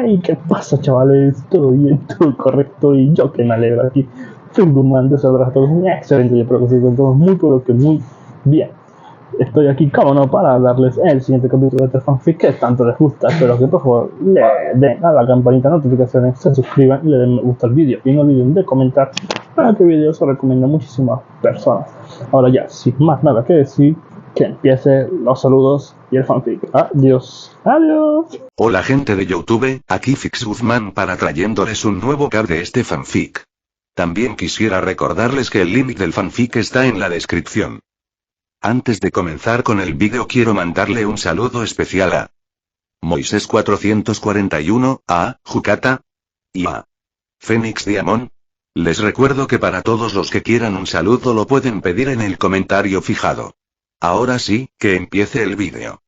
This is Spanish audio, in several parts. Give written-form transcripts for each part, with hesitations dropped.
¿Y qué pasa, chavales? ¿Todo bien? ¿Todo correcto? Y yo que me alegro aquí. Soy Guzmán, saludos a todos. Excelente, yo espero que se encuentren todos muy, pero que muy bien. Estoy aquí, como no, para darles el siguiente capítulo de este fanfic que tanto les gusta. Espero que por favor le den a la campanita de notificaciones, se suscriban y le den me gusta al vídeo. Y no olviden de comentar para que el vídeo se recomienda a muchísimas personas. Ahora ya, sin más nada que decir, que empiece los saludos y el fanfic. Adiós. Adiós. Hola gente de YouTube, aquí Fix Guzmán para trayéndoles un nuevo cap de este fanfic. También quisiera recordarles que el link del fanfic está en la descripción. Antes de comenzar con el vídeo quiero mandarle un saludo especial a Moisés 441, a Jucata y a Fénix Diamond. Les recuerdo que para todos los que quieran un saludo lo pueden pedir en el comentario fijado. Ahora sí, que empiece el vídeo.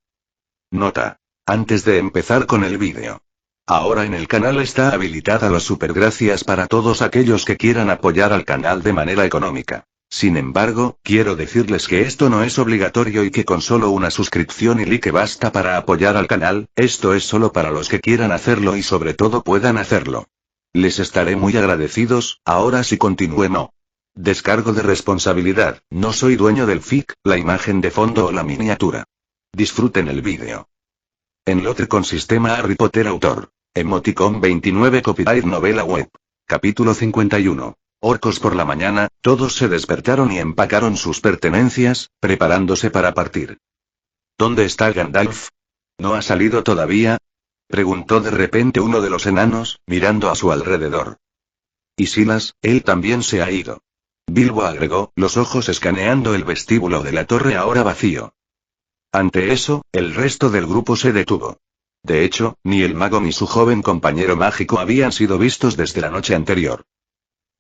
Nota. Antes de empezar con el vídeo. Ahora en el canal está habilitada las supergracias para todos aquellos que quieran apoyar al canal de manera económica. Sin embargo, quiero decirles que esto no es obligatorio y que con solo una suscripción y like basta para apoyar al canal, esto es solo para los que quieran hacerlo y sobre todo puedan hacerlo. Les estaré muy agradecidos, ahora sí continúe no. Descargo de responsabilidad, no soy dueño del fic, la imagen de fondo o la miniatura. Disfruten el vídeo. Enlote con sistema Harry Potter autor. Emoticon 29 copyright novela web. Capítulo 51. Orcos por la mañana, todos se despertaron y empacaron sus pertenencias, preparándose para partir. ¿Dónde está Gandalf? ¿No ha salido todavía? Preguntó de repente uno de los enanos, mirando a su alrededor. ¿Y Silas? Él también se ha ido. Bilbo agregó, los ojos escaneando el vestíbulo de la torre ahora vacío. Ante eso, el resto del grupo se detuvo. De hecho, ni el mago ni su joven compañero mágico habían sido vistos desde la noche anterior.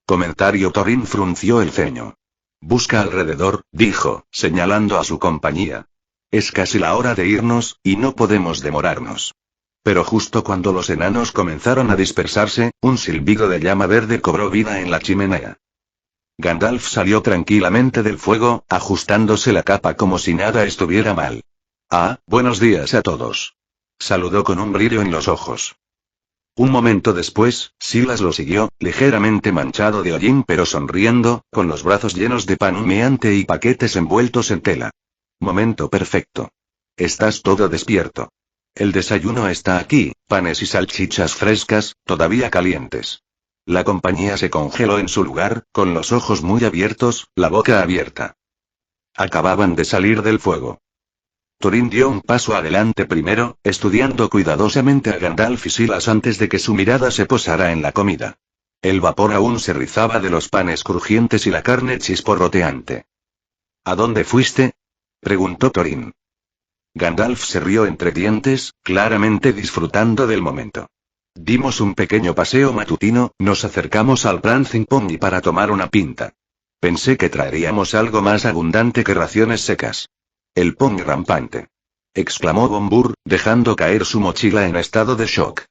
Comentario. Thorin frunció el ceño. Busca alrededor, dijo, señalando a su compañía. Es casi la hora de irnos, y no podemos demorarnos. Pero justo cuando los enanos comenzaron a dispersarse, un silbido de llama verde cobró vida en la chimenea. Gandalf salió tranquilamente del fuego, ajustándose la capa como si nada estuviera mal. Buenos días a todos. Saludó con un brillo en los ojos. Un momento después, Silas lo siguió, ligeramente manchado de hollín pero sonriendo, con los brazos llenos de pan humeante y paquetes envueltos en tela. Momento perfecto. Estás todo despierto. El desayuno está aquí, panes y salchichas frescas, todavía calientes. La compañía se congeló en su lugar, con los ojos muy abiertos, la boca abierta. Acababan de salir del fuego. Thorin dio un paso adelante primero, estudiando cuidadosamente a Gandalf y Silas antes de que su mirada se posara en la comida. El vapor aún se rizaba de los panes crujientes y la carne chisporroteante. ¿A dónde fuiste? Preguntó Thorin. Gandalf se rió entre dientes, claramente disfrutando del momento. Dimos un pequeño paseo matutino, nos acercamos al Prancing Pony para tomar una pinta. Pensé que traeríamos algo más abundante que raciones secas. El pony rampante. Exclamó Bombur, dejando caer su mochila en estado de shock.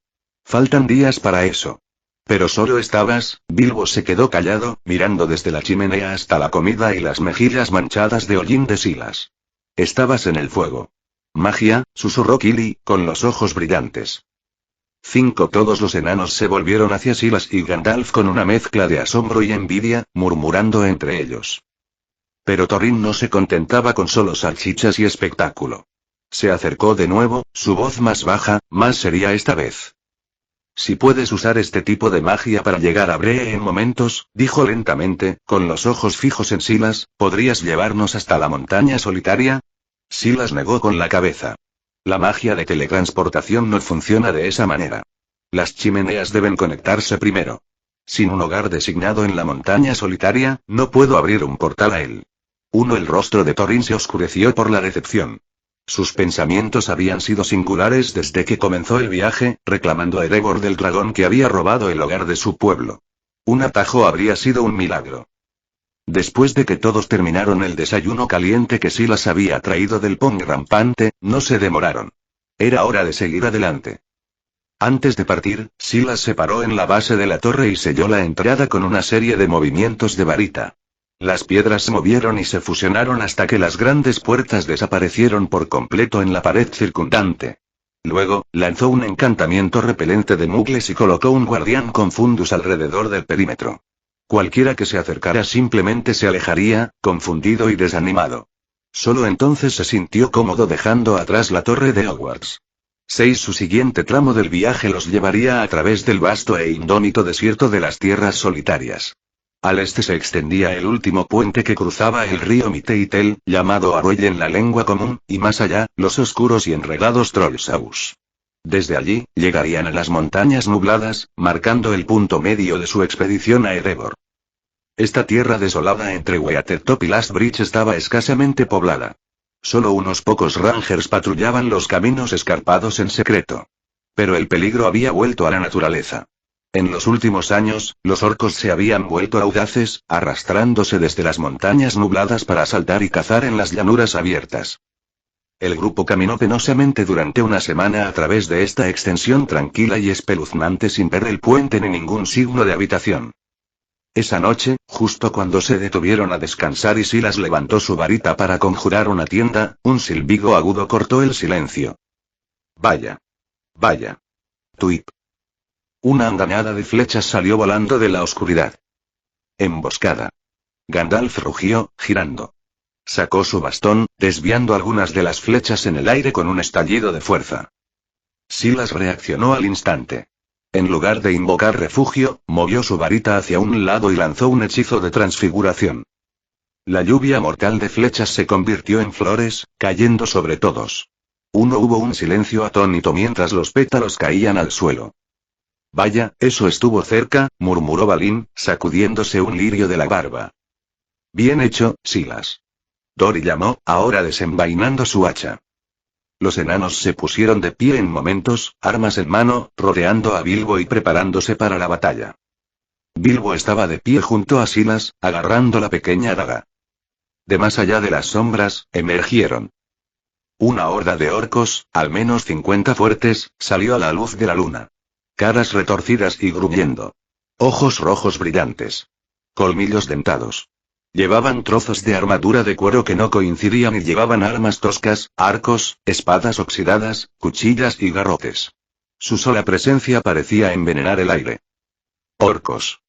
Faltan días para eso. Pero solo estabas, Bilbo se quedó callado, mirando desde la chimenea hasta la comida y las mejillas manchadas de hollín de Silas. Estabas en el fuego. Magia, susurró Kili, con los ojos brillantes. Todos los enanos se volvieron hacia Silas y Gandalf con una mezcla de asombro y envidia, murmurando entre ellos. Pero Thorin no se contentaba con solo salchichas y espectáculo. Se acercó de nuevo, su voz más baja, más seria esta vez. Si puedes usar este tipo de magia para llegar a Bree en momentos, dijo lentamente, con los ojos fijos en Silas, ¿podrías llevarnos hasta la montaña solitaria? Silas negó con la cabeza. La magia de teletransportación no funciona de esa manera. Las chimeneas deben conectarse primero. Sin un hogar designado en la montaña solitaria, no puedo abrir un portal a él. El rostro de Thorin se oscureció por la decepción. Sus pensamientos habían sido singulares desde que comenzó el viaje, reclamando a Erebor del dragón que había robado el hogar de su pueblo. Un atajo habría sido un milagro. Después de que todos terminaron el desayuno caliente que Silas había traído del pony rampante, no se demoraron. Era hora de seguir adelante. Antes de partir, Silas se paró en la base de la torre y selló la entrada con una serie de movimientos de varita. Las piedras se movieron y se fusionaron hasta que las grandes puertas desaparecieron por completo en la pared circundante. Luego, lanzó un encantamiento repelente de mugles y colocó un guardián con fundus alrededor del perímetro. Cualquiera que se acercara simplemente se alejaría, confundido y desanimado. Solo entonces se sintió cómodo dejando atrás la torre de Hogwarts. Su siguiente tramo del viaje los llevaría a través del vasto e indómito desierto de las tierras solitarias. Al este se extendía el último puente que cruzaba el río Miteitel, llamado Arroy en la lengua común, y más allá, los oscuros y enredados Trollsaus. Desde allí, llegarían a las montañas nubladas, marcando el punto medio de su expedición a Erebor. Esta tierra desolada entre Weathertop y Lastbridge estaba escasamente poblada. Solo unos pocos rangers patrullaban los caminos escarpados en secreto. Pero el peligro había vuelto a la naturaleza. En los últimos años, los orcos se habían vuelto audaces, arrastrándose desde las montañas nubladas para asaltar y cazar en las llanuras abiertas. El grupo caminó penosamente durante una semana a través de esta extensión tranquila y espeluznante sin ver el puente ni ningún signo de habitación. Esa noche, justo cuando se detuvieron a descansar y Silas levantó su varita para conjurar una tienda, un silbido agudo cortó el silencio. Vaya. Vaya. Tuip. Una andanada de flechas salió volando de la oscuridad. Emboscada. Gandalf rugió, girando. Sacó su bastón, desviando algunas de las flechas en el aire con un estallido de fuerza. Silas reaccionó al instante. En lugar de invocar refugio, movió su varita hacia un lado y lanzó un hechizo de transfiguración. La lluvia mortal de flechas se convirtió en flores, cayendo sobre todos. Hubo un silencio atónito mientras los pétalos caían al suelo. Vaya, eso estuvo cerca, murmuró Balin, sacudiéndose un lirio de la barba. Bien hecho, Silas. Dory llamó, ahora desenvainando su hacha. Los enanos se pusieron de pie en momentos, armas en mano, rodeando a Bilbo y preparándose para la batalla. Bilbo estaba de pie junto a Silas, agarrando la pequeña daga. De más allá de las sombras, emergieron. Una horda de orcos, al menos 50 fuertes, salió a la luz de la luna. Caras retorcidas y gruñendo. Ojos rojos brillantes. Colmillos dentados. Llevaban trozos de armadura de cuero que no coincidían y llevaban armas toscas, arcos, espadas oxidadas, cuchillas y garrotes. Su sola presencia parecía envenenar el aire. ¡Orcos!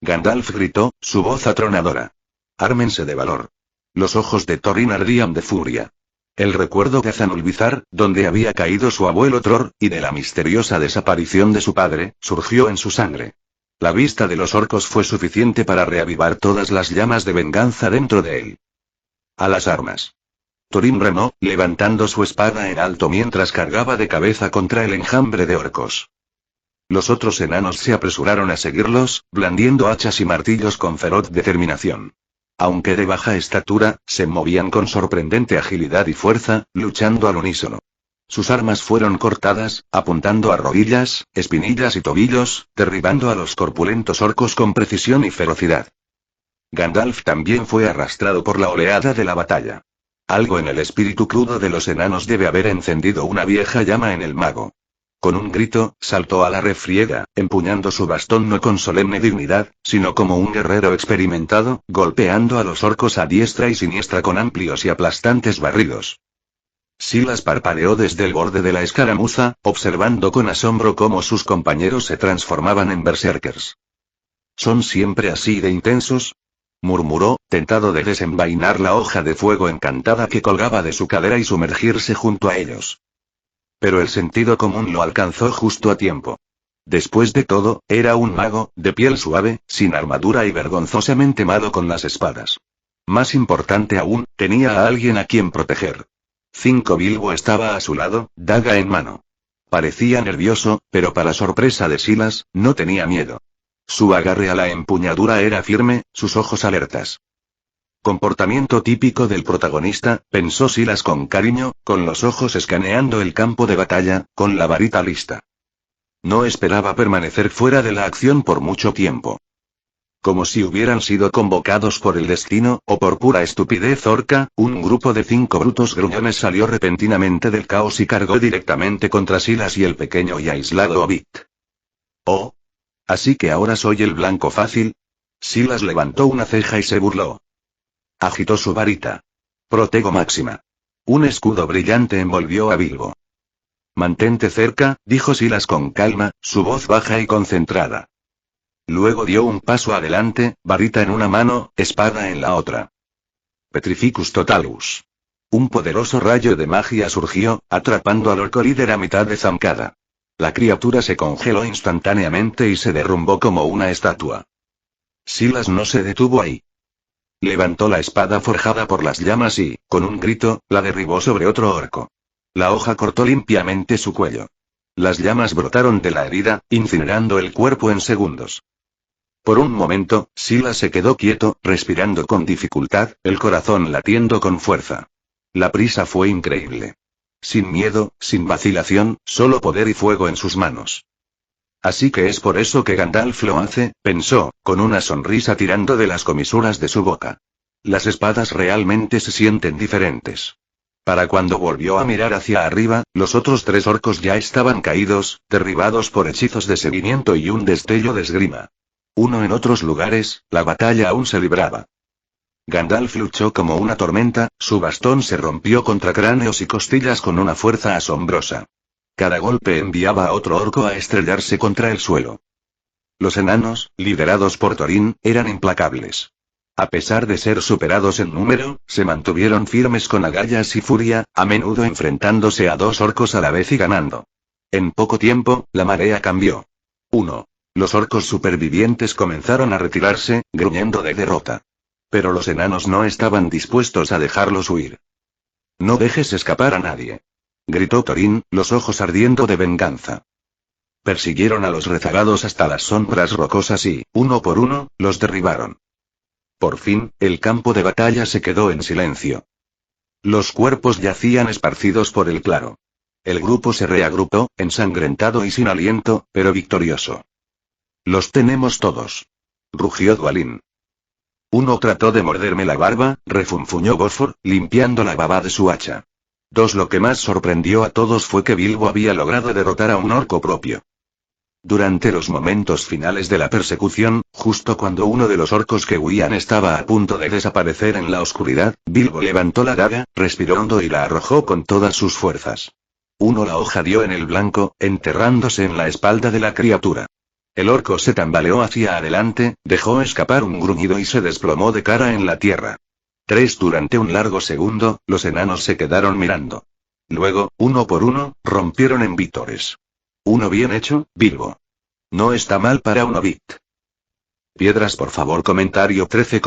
Gandalf gritó, su voz atronadora. ¡Ármense de valor! Los ojos de Thorin ardían de furia. El recuerdo de Azanulbizar, donde había caído su abuelo Tror, y de la misteriosa desaparición de su padre, surgió en su sangre. La vista de los orcos fue suficiente para reavivar todas las llamas de venganza dentro de él. A las armas. Thorin remó, levantando su espada en alto mientras cargaba de cabeza contra el enjambre de orcos. Los otros enanos se apresuraron a seguirlos, blandiendo hachas y martillos con feroz determinación. Aunque de baja estatura, se movían con sorprendente agilidad y fuerza, luchando al unísono. Sus armas fueron cortadas, apuntando a rodillas, espinillas y tobillos, derribando a los corpulentos orcos con precisión y ferocidad. Gandalf también fue arrastrado por la oleada de la batalla. Algo en el espíritu crudo de los enanos debe haber encendido una vieja llama en el mago. Con un grito, saltó a la refriega, empuñando su bastón no con solemne dignidad, sino como un guerrero experimentado, golpeando a los orcos a diestra y siniestra con amplios y aplastantes barridos. Silas parpadeó desde el borde de la escaramuza, observando con asombro cómo sus compañeros se transformaban en berserkers. ¿Son siempre así de intensos?, murmuró, tentado de desenvainar la hoja de fuego encantada que colgaba de su cadera y sumergirse junto a ellos. Pero el sentido común lo alcanzó justo a tiempo. Después de todo, era un mago, de piel suave, sin armadura y vergonzosamente malo con las espadas. Más importante aún, tenía a alguien a quien proteger. Bilbo estaba a su lado, daga en mano. Parecía nervioso, pero para sorpresa de Silas, no tenía miedo. Su agarre a la empuñadura era firme, sus ojos alertas. Comportamiento típico del protagonista, pensó Silas con cariño, con los ojos escaneando el campo de batalla, con la varita lista. No esperaba permanecer fuera de la acción por mucho tiempo. Como si hubieran sido convocados por el destino, o por pura estupidez orca, un grupo de 5 brutos gruñones salió repentinamente del caos y cargó directamente contra Silas y el pequeño y aislado hobbit. «Oh. ¿Así que ahora soy el blanco fácil?» Silas levantó una ceja y se burló. Agitó su varita. Protego máxima. Un escudo brillante envolvió a Bilbo. Mantente cerca, dijo Silas con calma, su voz baja y concentrada. Luego dio un paso adelante, varita en una mano, espada en la otra. Petrificus Totalus. Un poderoso rayo de magia surgió, atrapando al orco líder a mitad de zancada. La criatura se congeló instantáneamente y se derrumbó como una estatua. Silas no se detuvo ahí. Levantó la espada forjada por las llamas y, con un grito, la derribó sobre otro orco. La hoja cortó limpiamente su cuello. Las llamas brotaron de la herida, incinerando el cuerpo en segundos. Por un momento, Silas se quedó quieto, respirando con dificultad, el corazón latiendo con fuerza. La prisa fue increíble. Sin miedo, sin vacilación, solo poder y fuego en sus manos. Así que es por eso que Gandalf lo hace, pensó, con una sonrisa tirando de las comisuras de su boca. Las espadas realmente se sienten diferentes. Para cuando volvió a mirar hacia arriba, los otros 3 orcos ya estaban caídos, derribados por hechizos de seguimiento y un destello de esgrima. En otros lugares, la batalla aún se libraba. Gandalf luchó como una tormenta, su bastón se rompió contra cráneos y costillas con una fuerza asombrosa. Cada golpe enviaba a otro orco a estrellarse contra el suelo. Los enanos, liderados por Thorin, eran implacables. A pesar de ser superados en número, se mantuvieron firmes con agallas y furia, a menudo enfrentándose a 2 orcos a la vez y ganando. En poco tiempo, la marea cambió. Los orcos supervivientes comenzaron a retirarse, gruñendo de derrota. Pero los enanos no estaban dispuestos a dejarlos huir. No dejes escapar a nadie, gritó Thorin, los ojos ardiendo de venganza. Persiguieron a los rezagados hasta las sombras rocosas y, uno por uno, los derribaron. Por fin, el campo de batalla se quedó en silencio. Los cuerpos yacían esparcidos por el claro. El grupo se reagrupó, ensangrentado y sin aliento, pero victorioso. Los tenemos todos, rugió Dwalin. Uno trató de morderme la barba, refunfuñó Bosfor, limpiando la baba de su hacha. Lo que más sorprendió a todos fue que Bilbo había logrado derrotar a un orco propio. Durante los momentos finales de la persecución, justo cuando uno de los orcos que huían estaba a punto de desaparecer en la oscuridad, Bilbo levantó la daga, respiró hondo y la arrojó con todas sus fuerzas. La hoja dio en el blanco, enterrándose en la espalda de la criatura. El orco se tambaleó hacia adelante, dejó escapar un gruñido y se desplomó de cara en la tierra. Durante un largo segundo, los enanos se quedaron mirando. Luego, uno por uno, rompieron en vítores. Bien hecho, Bilbo. No está mal para un hobbit. Piedras por favor. Comentario 13.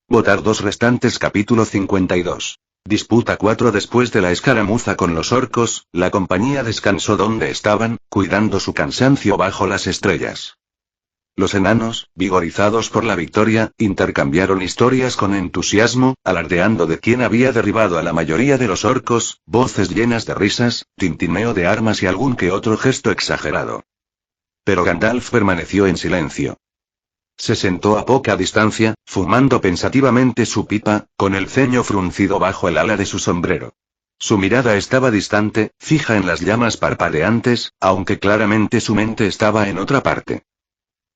Votar 2 restantes. Capítulo 52. Disputa 4. Después de la escaramuza con los orcos, la compañía descansó donde estaban, cuidando su cansancio bajo las estrellas. Los enanos, vigorizados por la victoria, intercambiaron historias con entusiasmo, alardeando de quién había derribado a la mayoría de los orcos, voces llenas de risas, tintineo de armas y algún que otro gesto exagerado. Pero Gandalf permaneció en silencio. Se sentó a poca distancia, fumando pensativamente su pipa, con el ceño fruncido bajo el ala de su sombrero. Su mirada estaba distante, fija en las llamas parpadeantes, aunque claramente su mente estaba en otra parte.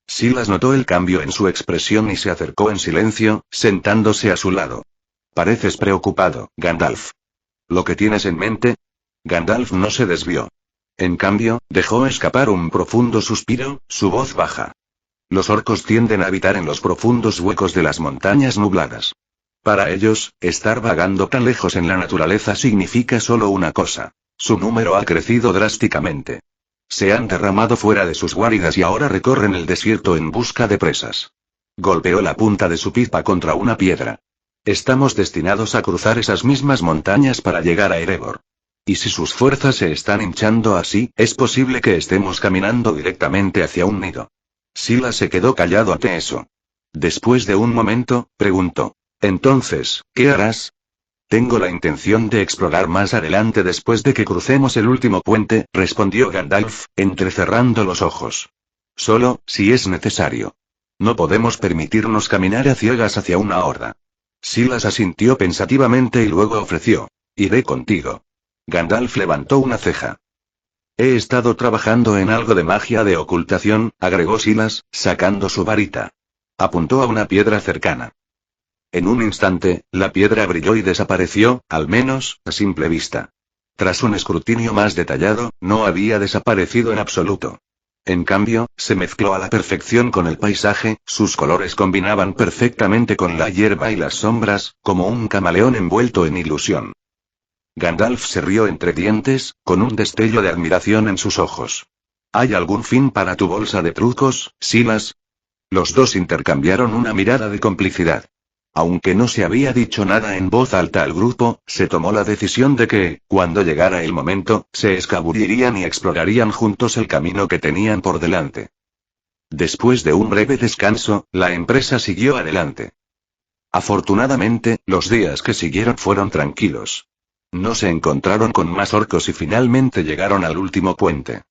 Silas notó el cambio en su expresión y se acercó en silencio, sentándose a su lado. Pareces preocupado, Gandalf. ¿Lo que tienes en mente? Gandalf no se desvió. En cambio, dejó escapar un profundo suspiro, su voz baja. Los orcos tienden a habitar en los profundos huecos de las montañas nubladas. Para ellos, estar vagando tan lejos en la naturaleza significa solo una cosa: su número ha crecido drásticamente. Se han derramado fuera de sus guaridas y ahora recorren el desierto en busca de presas. Golpeó la punta de su pipa contra una piedra. Estamos destinados a cruzar esas mismas montañas para llegar a Erebor. Y si sus fuerzas se están hinchando así, es posible que estemos caminando directamente hacia un nido. Silas se quedó callado ante eso. Después de un momento, preguntó: «Entonces, ¿qué harás?» «Tengo la intención de explorar más adelante después de que crucemos el último puente», respondió Gandalf, entrecerrando los ojos. «Solo, si es necesario. No podemos permitirnos caminar a ciegas hacia una horda». Silas asintió pensativamente y luego ofreció: «Iré contigo». Gandalf levantó una ceja. «He estado trabajando en algo de magia de ocultación», agregó Silas, sacando su varita. Apuntó a una piedra cercana. En un instante, la piedra brilló y desapareció, al menos, a simple vista. tras un escrutinio más detallado, no había desaparecido en absoluto. En cambio, se mezcló a la perfección con el paisaje, sus colores combinaban perfectamente con la hierba y las sombras, como un camaleón envuelto en ilusión. Gandalf se rió entre dientes, con un destello de admiración en sus ojos. ¿Hay algún fin para tu bolsa de trucos, Silas? Los dos intercambiaron una mirada de complicidad. Aunque no se había dicho nada en voz alta al grupo, se tomó la decisión de que, cuando llegara el momento, se escabullirían y explorarían juntos el camino que tenían por delante. Después de un breve descanso, la empresa siguió adelante. Afortunadamente, los días que siguieron fueron tranquilos. No se encontraron con más orcos y finalmente llegaron al último puente.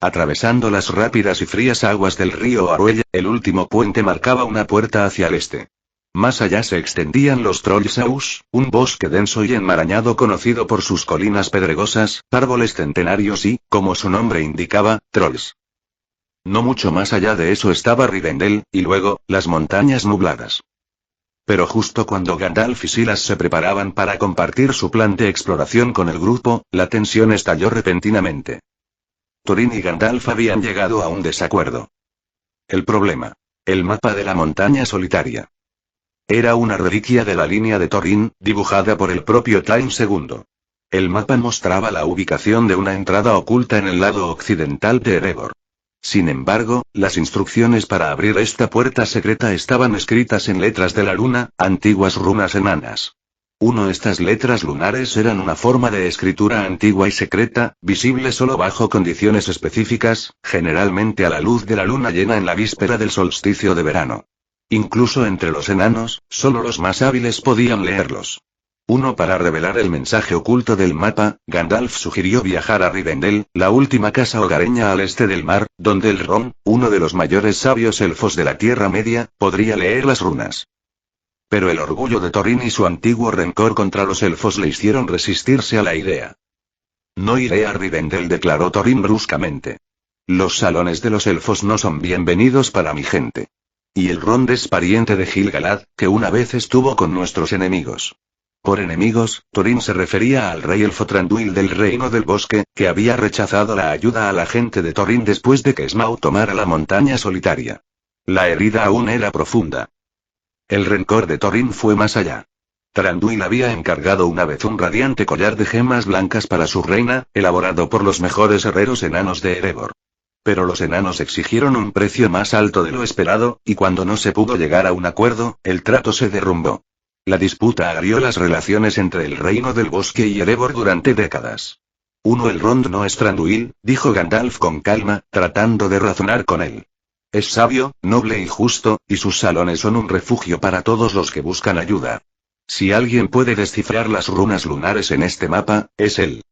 Atravesando las rápidas y frías aguas del río Aruella, el último puente marcaba una puerta hacia el este. Más allá se extendían los Trollsaus, un bosque denso y enmarañado conocido por sus colinas pedregosas, árboles centenarios y, como su nombre indicaba, trolls. No mucho más allá de eso estaba Rivendell, y luego, las montañas nubladas. Pero justo cuando Gandalf y Silas se preparaban para compartir su plan de exploración con el grupo, la tensión estalló repentinamente. Thorin y Gandalf habían llegado a un desacuerdo. El problema. El mapa de la montaña solitaria. Era una reliquia de la línea de Thorin, dibujada por el propio Time II. El mapa mostraba la ubicación de una entrada oculta en el lado occidental de Erebor. Sin embargo, las instrucciones para abrir esta puerta secreta estaban escritas en letras de la luna, antiguas runas enanas. Estas letras lunares eran una forma de escritura antigua y secreta, visible solo bajo condiciones específicas, generalmente a la luz de la luna llena en la víspera del solsticio de verano. Incluso entre los enanos, solo los más hábiles podían leerlos. Para revelar el mensaje oculto del mapa, Gandalf sugirió viajar a Rivendell, la última casa hogareña al este del mar, donde Elrond, uno de los mayores sabios elfos de la Tierra Media, podría leer las runas. Pero el orgullo de Thorin y su antiguo rencor contra los elfos le hicieron resistirse a la idea. No iré a Rivendell, declaró Thorin bruscamente. Los salones de los elfos no son bienvenidos para mi gente. Y Elrond es pariente de Gil-galad, que una vez estuvo con nuestros enemigos. Por enemigos, Thorin se refería al rey elfo Thranduil del Reino del Bosque, que había rechazado la ayuda a la gente de Thorin después de que Smaug tomara la montaña solitaria. La herida aún era profunda. El rencor de Thorin fue más allá. Thranduil había encargado una vez un radiante collar de gemas blancas para su reina, elaborado por los mejores herreros enanos de Erebor. Pero los enanos exigieron un precio más alto de lo esperado, y cuando no se pudo llegar a un acuerdo, el trato se derrumbó. La disputa agrió las relaciones entre el Reino del Bosque y Erebor durante décadas. Elrond no es Thranduil, dijo Gandalf con calma, tratando de razonar con él. Es sabio, noble y justo, y sus salones son un refugio para todos los que buscan ayuda. Si alguien puede descifrar las runas lunares en este mapa, es él.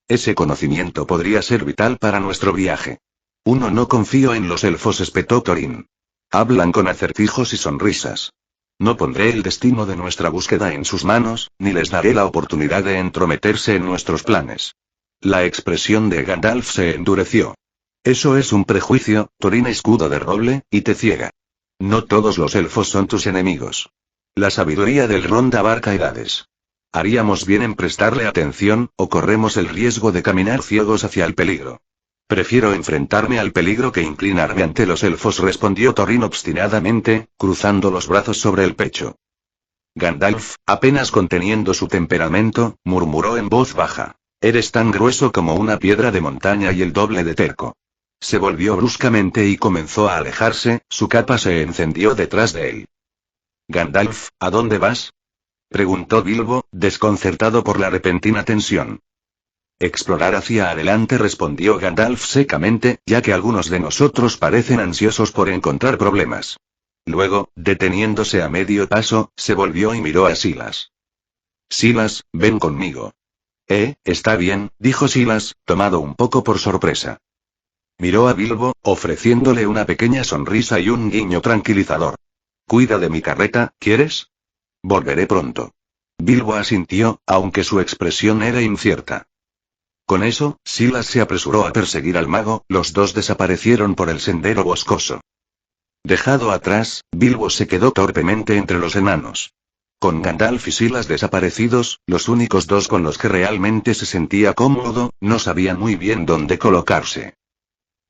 Ese conocimiento podría ser vital para nuestro viaje. No confío en los elfos, espetó Thorin. Hablan con acertijos y sonrisas. No pondré el destino de nuestra búsqueda en sus manos, ni les daré la oportunidad de entrometerse en nuestros planes. La expresión de Gandalf se endureció. Eso es un prejuicio, Thorin, escudo de roble, y te ciega. No todos los elfos son tus enemigos. La sabiduría del Elrond abarca edades. Haríamos bien en prestarle atención, o corremos el riesgo de caminar ciegos hacia el peligro. Prefiero enfrentarme al peligro que inclinarme ante los elfos, respondió Thorin obstinadamente, cruzando los brazos sobre el pecho. Gandalf, apenas conteniendo su temperamento, murmuró en voz baja. Eres tan grueso como una piedra de montaña y el doble de terco. Se volvió bruscamente y comenzó a alejarse, su capa se encendió detrás de él. Gandalf, ¿a dónde vas?, preguntó Bilbo, desconcertado por la repentina tensión. Explorar hacia adelante, respondió Gandalf secamente, ya que algunos de nosotros parecen ansiosos por encontrar problemas. Luego, deteniéndose a medio paso, se volvió y miró a Silas. Silas, ven conmigo. Está bien, dijo Silas, tomado un poco por sorpresa. Miró a Bilbo, ofreciéndole una pequeña sonrisa y un guiño tranquilizador. Cuida de mi carreta, ¿quieres? Volveré pronto. Bilbo asintió, aunque su expresión era incierta. Con eso, Silas se apresuró a perseguir al mago, los dos desaparecieron por el sendero boscoso. Dejado atrás, Bilbo se quedó torpemente entre los enanos. Con Gandalf y Silas desaparecidos, los únicos dos con los que realmente se sentía cómodo, no sabía muy bien dónde colocarse.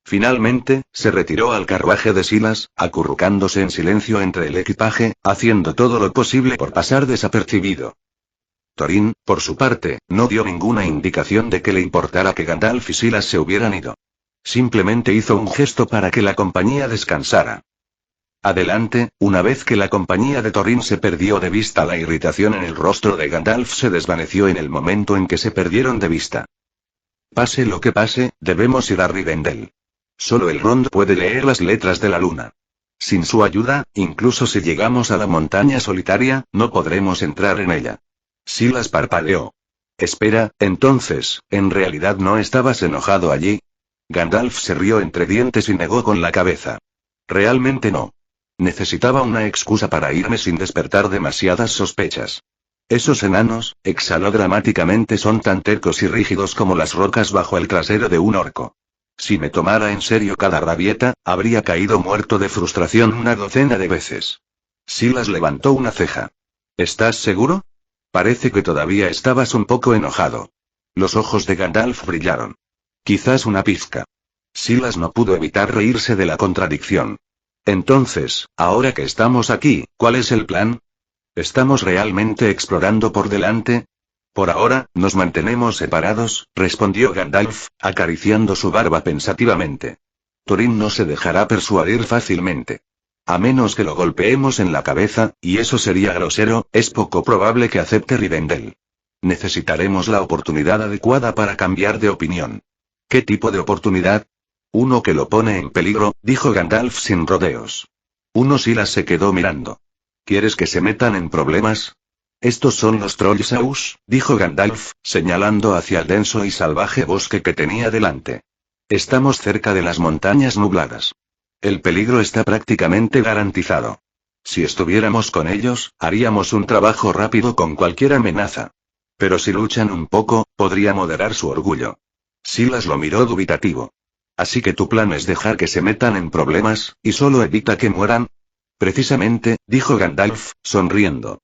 Finalmente, se retiró al carruaje de Silas, acurrucándose en silencio entre el equipaje, haciendo todo lo posible por pasar desapercibido. Thorin, por su parte, no dio ninguna indicación de que le importara que Gandalf y Silas se hubieran ido. Simplemente hizo un gesto para que la compañía descansara. Adelante, una vez que la compañía de Thorin se perdió de vista, la irritación en el rostro de Gandalf se desvaneció en el momento en que se perdieron de vista. Pase lo que pase, debemos ir a Rivendell. Solo el Rond puede leer las letras de la luna. Sin su ayuda, incluso si llegamos a la montaña solitaria, no podremos entrar en ella. Silas parpadeó. Espera, entonces, ¿en realidad no estabas enojado allí? Gandalf se rió entre dientes y negó con la cabeza. Realmente no. Necesitaba una excusa para irme sin despertar demasiadas sospechas. Esos enanos, exhaló dramáticamente, son tan tercos y rígidos como las rocas bajo el trasero de un orco. Si me tomara en serio cada rabieta, habría caído muerto de frustración una docena de veces. Silas levantó una ceja. ¿Estás seguro? Parece que todavía estabas un poco enojado. Los ojos de Gandalf brillaron. Quizás una pizca. Silas no pudo evitar reírse de la contradicción. Entonces, ahora que estamos aquí, ¿cuál es el plan? ¿Estamos realmente explorando por delante? Por ahora, nos mantenemos separados, respondió Gandalf, acariciando su barba pensativamente. Thorin no se dejará persuadir fácilmente. A menos que lo golpeemos en la cabeza, y eso sería grosero, es poco probable que acepte Rivendell. Necesitaremos la oportunidad adecuada para cambiar de opinión. ¿Qué tipo de oportunidad? Uno que lo pone en peligro, dijo Gandalf sin rodeos. Silas se quedó mirando. ¿Quieres que se metan en problemas? Estos son los Trollsaus, dijo Gandalf, señalando hacia el denso y salvaje bosque que tenía delante. Estamos cerca de las montañas nubladas. El peligro está prácticamente garantizado. Si estuviéramos con ellos, haríamos un trabajo rápido con cualquier amenaza. Pero si luchan un poco, podría moderar su orgullo. Silas lo miró dubitativo. Así que tu plan es dejar que se metan en problemas, y solo evita que mueran. Precisamente, dijo Gandalf, sonriendo.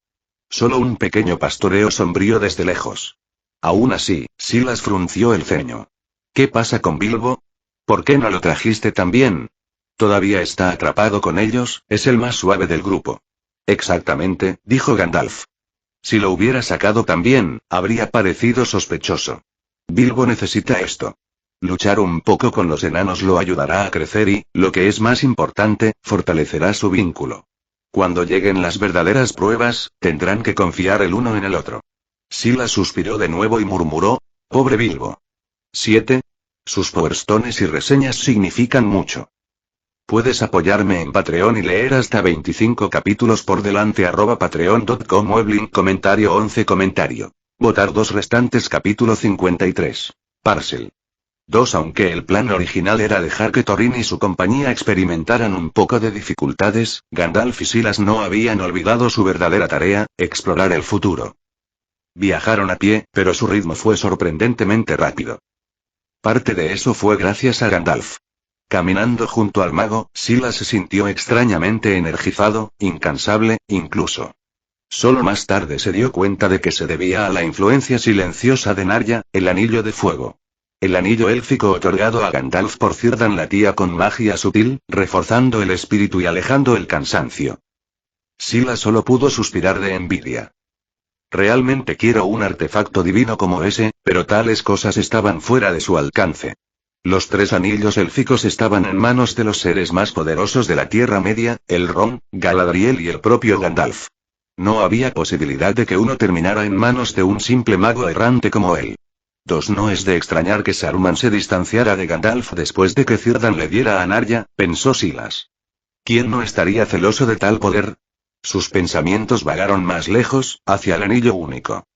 Solo un pequeño pastoreo sombrío desde lejos. Aún así, Silas frunció el ceño. ¿Qué pasa con Bilbo? ¿Por qué no lo trajiste también? Todavía está atrapado con ellos, es el más suave del grupo. Exactamente, dijo Gandalf. Si lo hubiera sacado también, habría parecido sospechoso. Bilbo necesita esto. Luchar un poco con los enanos lo ayudará a crecer y, lo que es más importante, fortalecerá su vínculo. Cuando lleguen las verdaderas pruebas, tendrán que confiar el uno en el otro. Silas suspiró de nuevo y murmuró, pobre Bilbo. 7. Sus powerstones y reseñas significan mucho. Puedes apoyarme en Patreon y leer hasta 25 capítulos por delante @patreon.com Weblink comentario 11 comentario. Votar 2 restantes capítulo 53. Parcel. 2. Aunque el plan original era dejar que Thorin y su compañía experimentaran un poco de dificultades, Gandalf y Silas no habían olvidado su verdadera tarea, explorar el futuro. Viajaron a pie, pero su ritmo fue sorprendentemente rápido. Parte de eso fue gracias a Gandalf. Caminando junto al mago, Silas se sintió extrañamente energizado, incansable, incluso. Solo más tarde se dio cuenta de que se debía a la influencia silenciosa de Narya, el anillo de fuego. El anillo élfico otorgado a Gandalf por Círdan latía con magia sutil, reforzando el espíritu y alejando el cansancio. Silas solo pudo suspirar de envidia. Realmente quiero un artefacto divino como ese, pero tales cosas estaban fuera de su alcance. Los 3 anillos élficos estaban en manos de los seres más poderosos de la Tierra Media, Elrond, Galadriel y el propio Gandalf. No había posibilidad de que uno terminara en manos de un simple mago errante como él. 2. No es de extrañar que Saruman se distanciara de Gandalf después de que Círdan le diera a Narya, pensó Silas. ¿Quién no estaría celoso de tal poder? Sus pensamientos vagaron más lejos, hacia el anillo único.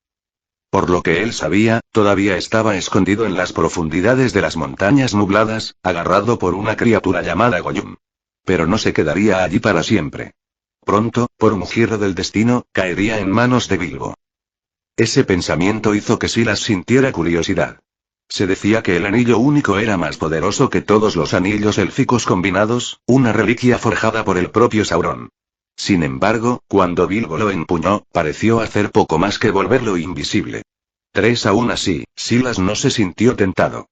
Por lo que él sabía, todavía estaba escondido en las profundidades de las montañas nubladas, agarrado por una criatura llamada Gollum. Pero no se quedaría allí para siempre. Pronto, por un giro del destino, caería en manos de Bilbo. Ese pensamiento hizo que Silas sintiera curiosidad. Se decía que el anillo único era más poderoso que todos los anillos élficos combinados, una reliquia forjada por el propio Sauron. Sin embargo, cuando Bilbo lo empuñó, pareció hacer poco más que volverlo invisible. 3 Aún así, Silas no se sintió tentado.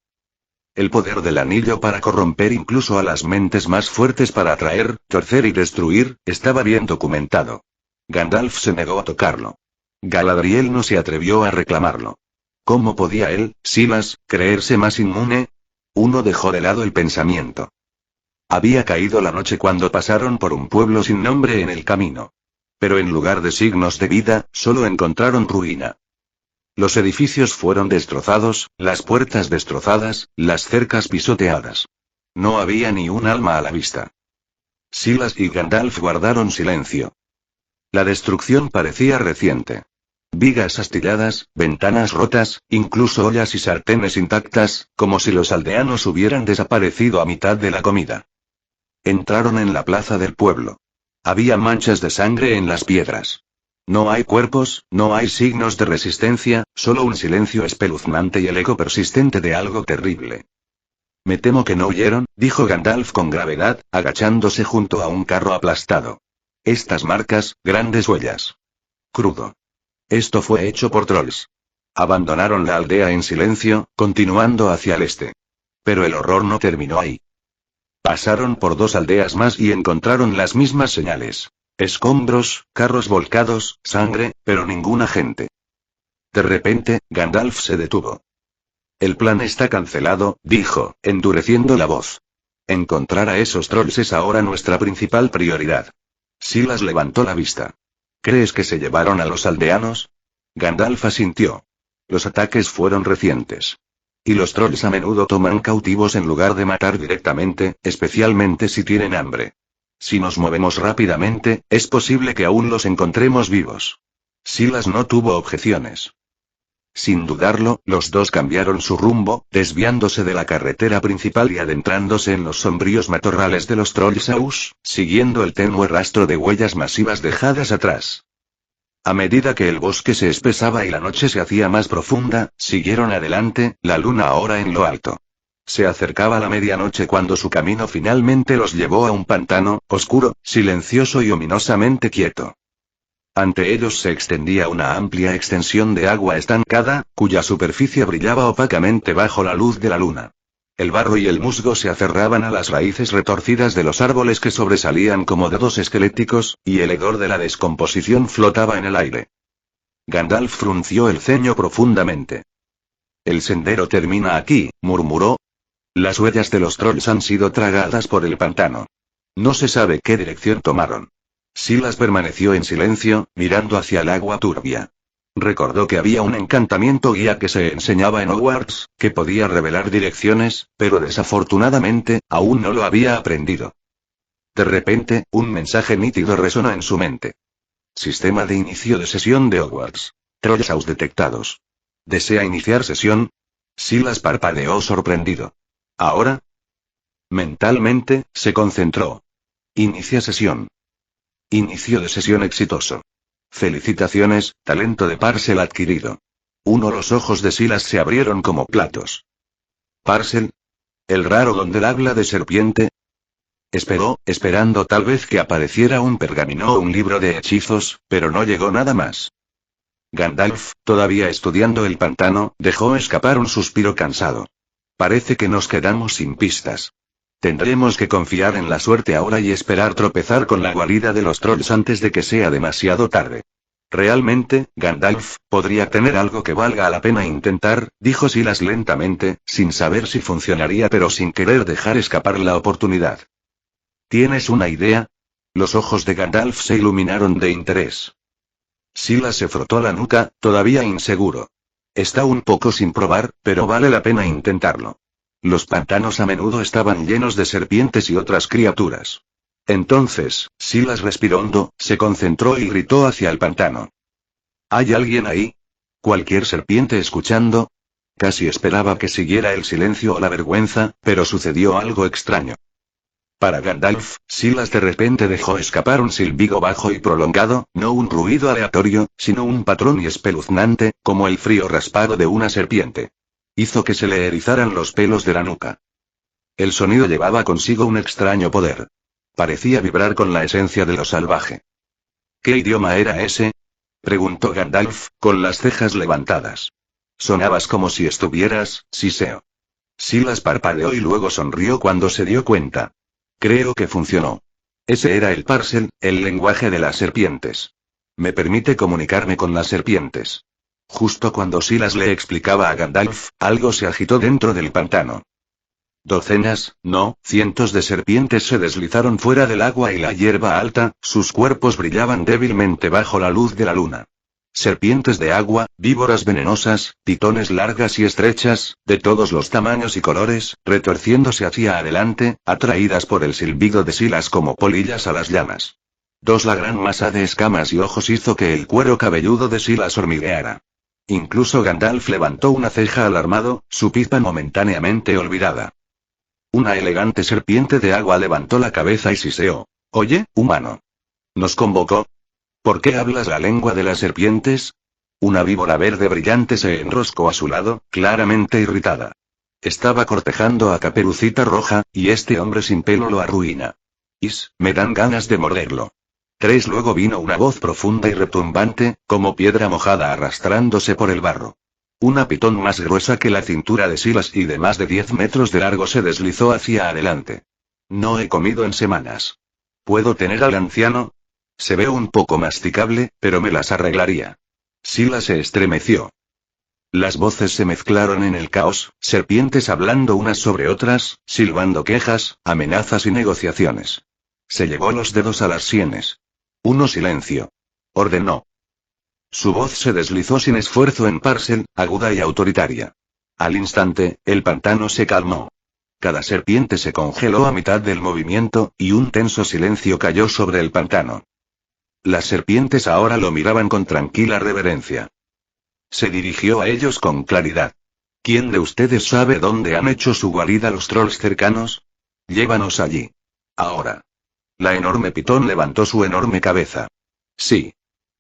El poder del anillo para corromper incluso a las mentes más fuertes para atraer, torcer y destruir, estaba bien documentado. Gandalf se negó a tocarlo. Galadriel no se atrevió a reclamarlo. ¿Cómo podía él, Silas, creerse más inmune? Uno dejó de lado el pensamiento. Había caído la noche cuando pasaron por un pueblo sin nombre en el camino. Pero en lugar de signos de vida, solo encontraron ruina. Los edificios fueron destrozados, las puertas destrozadas, las cercas pisoteadas. No había ni un alma a la vista. Silas y Gandalf guardaron silencio. La destrucción parecía reciente. Vigas astilladas, ventanas rotas, incluso ollas y sartenes intactas, como si los aldeanos hubieran desaparecido a mitad de la comida. Entraron en la plaza del pueblo. Había manchas de sangre en las piedras. No hay cuerpos, no hay signos de resistencia, solo un silencio espeluznante y el eco persistente de algo terrible. Me temo que no huyeron, dijo Gandalf con gravedad, agachándose junto a un carro aplastado. Estas marcas, grandes huellas. Crudo. Esto fue hecho por trolls. Abandonaron la aldea en silencio, continuando hacia el este. Pero el horror no terminó ahí. Pasaron por 2 aldeas más y encontraron las mismas señales. Escombros, carros volcados, sangre, pero ninguna gente. De repente, Gandalf se detuvo. El plan está cancelado, dijo, endureciendo la voz. Encontrar a esos trolls es ahora nuestra principal prioridad. Silas levantó la vista. ¿Crees que se llevaron a los aldeanos? Gandalf asintió. Los ataques fueron recientes. Y los trolls a menudo toman cautivos en lugar de matar directamente, especialmente si tienen hambre. Si nos movemos rápidamente, es posible que aún los encontremos vivos. Silas no tuvo objeciones. Sin dudarlo, los dos cambiaron su rumbo, desviándose de la carretera principal y adentrándose en los sombríos matorrales de los Trollsaus, siguiendo el tenue rastro de huellas masivas dejadas atrás. A medida que el bosque se espesaba y la noche se hacía más profunda, siguieron adelante, la luna ahora en lo alto. Se acercaba la medianoche cuando su camino finalmente los llevó a un pantano, oscuro, silencioso y ominosamente quieto. Ante ellos se extendía una amplia extensión de agua estancada, cuya superficie brillaba opacamente bajo la luz de la luna. El barro y el musgo se aferraban a las raíces retorcidas de los árboles que sobresalían como dedos esqueléticos, y el hedor de la descomposición flotaba en el aire. Gandalf frunció el ceño profundamente. El sendero termina aquí, murmuró. Las huellas de los trolls han sido tragadas por el pantano. No se sabe qué dirección tomaron. Silas permaneció en silencio, mirando hacia el agua turbia. Recordó que había un encantamiento guía que se enseñaba en Hogwarts, que podía revelar direcciones, pero desafortunadamente, aún no lo había aprendido. De repente, un mensaje nítido resonó en su mente. Sistema de inicio de sesión de Hogwarts. Trollsaus detectados. ¿Desea iniciar sesión? Silas parpadeó sorprendido. ¿Ahora? Mentalmente, se concentró. Inicia sesión. Inicio de sesión exitoso. Felicitaciones, talento de Parcel adquirido. Los ojos de Silas se abrieron como platos. ¿Parcel? ¿El raro don del habla de serpiente? Esperó, esperando tal vez que apareciera un pergamino o un libro de hechizos, pero no llegó nada más. Gandalf, todavía estudiando el pantano, dejó escapar un suspiro cansado. Parece que nos quedamos sin pistas. Tendremos que confiar en la suerte ahora y esperar tropezar con la guarida de los trolls antes de que sea demasiado tarde. Realmente, Gandalf, podría tener algo que valga la pena intentar, dijo Silas lentamente, sin saber si funcionaría pero sin querer dejar escapar la oportunidad. ¿Tienes una idea? Los ojos de Gandalf se iluminaron de interés. Silas se frotó la nuca, todavía inseguro. Está un poco sin probar, pero vale la pena intentarlo. Los pantanos a menudo estaban llenos de serpientes y otras criaturas. Entonces, Silas respiró hondo, se concentró y gritó hacia el pantano. ¿Hay alguien ahí? ¿Cualquier serpiente escuchando? Casi esperaba que siguiera el silencio o la vergüenza, pero sucedió algo extraño. Para Gandalf, Silas de repente dejó escapar un silbido bajo y prolongado, no un ruido aleatorio, sino un patrón y espeluznante, como el frío raspado de una serpiente. Hizo que se le erizaran los pelos de la nuca. El sonido llevaba consigo un extraño poder. Parecía vibrar con la esencia de lo salvaje. ¿Qué idioma era ese? Preguntó Gandalf, con las cejas levantadas. Sonabas como si estuvieras, Siseo. Silas parpadeó y luego sonrió cuando se dio cuenta. Creo que funcionó. Ese era el Parcel, el lenguaje de las serpientes. Me permite comunicarme con las serpientes. Justo cuando Silas le explicaba a Gandalf, algo se agitó dentro del pantano. Docenas, no, cientos de serpientes se deslizaron fuera del agua y la hierba alta, sus cuerpos brillaban débilmente bajo la luz de la luna. Serpientes de agua, víboras venenosas, pitones largas y estrechas, de todos los tamaños y colores, retorciéndose hacia adelante, atraídas por el silbido de Silas como polillas a las llamas. La gran masa de escamas y ojos hizo que el cuero cabelludo de Silas hormigueara. Incluso Gandalf levantó una ceja alarmado, su pizca momentáneamente olvidada. Una elegante serpiente de agua levantó la cabeza y siseó. Oye, humano. ¿Nos convocó? ¿Por qué hablas la lengua de las serpientes? Una víbora verde brillante se enroscó a su lado, claramente irritada. Estaba cortejando a Caperucita Roja, y este hombre sin pelo lo arruina. Me dan ganas de morderlo. Luego vino una voz profunda y retumbante, como piedra mojada arrastrándose por el barro. Una pitón más gruesa que la cintura de Silas y de más de 10 metros de largo se deslizó hacia adelante. No he comido en semanas. ¿Puedo tener al anciano? Se ve un poco masticable, pero me las arreglaría. Silas se estremeció. Las voces se mezclaron en el caos, serpientes hablando unas sobre otras, silbando quejas, amenazas y negociaciones. Se llevó los dedos a las sienes. Silencio. Ordenó. Su voz se deslizó sin esfuerzo en Parcel, aguda y autoritaria. Al instante, el pantano se calmó. Cada serpiente se congeló a mitad del movimiento, y un tenso silencio cayó sobre el pantano. Las serpientes ahora lo miraban con tranquila reverencia. Se dirigió a ellos con claridad. ¿Quién de ustedes sabe dónde han hecho su guarida los trolls cercanos? Llévanos allí. Ahora. La enorme pitón levantó su enorme cabeza. Sí.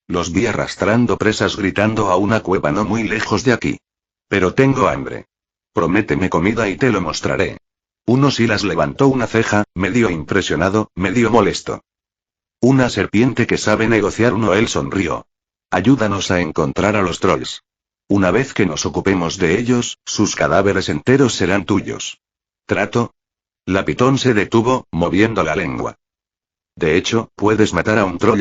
Los vi arrastrando presas gritando a una cueva no muy lejos de aquí. Pero tengo hambre. Prométeme comida y te lo mostraré. Silas levantó una ceja, medio impresionado, medio molesto. Una serpiente que sabe negociar. Él sonrió. Ayúdanos a encontrar a los trolls. Una vez que nos ocupemos de ellos, sus cadáveres enteros serán tuyos. ¿Trato? La pitón se detuvo, moviendo la lengua. De hecho, puedes matar a un troll.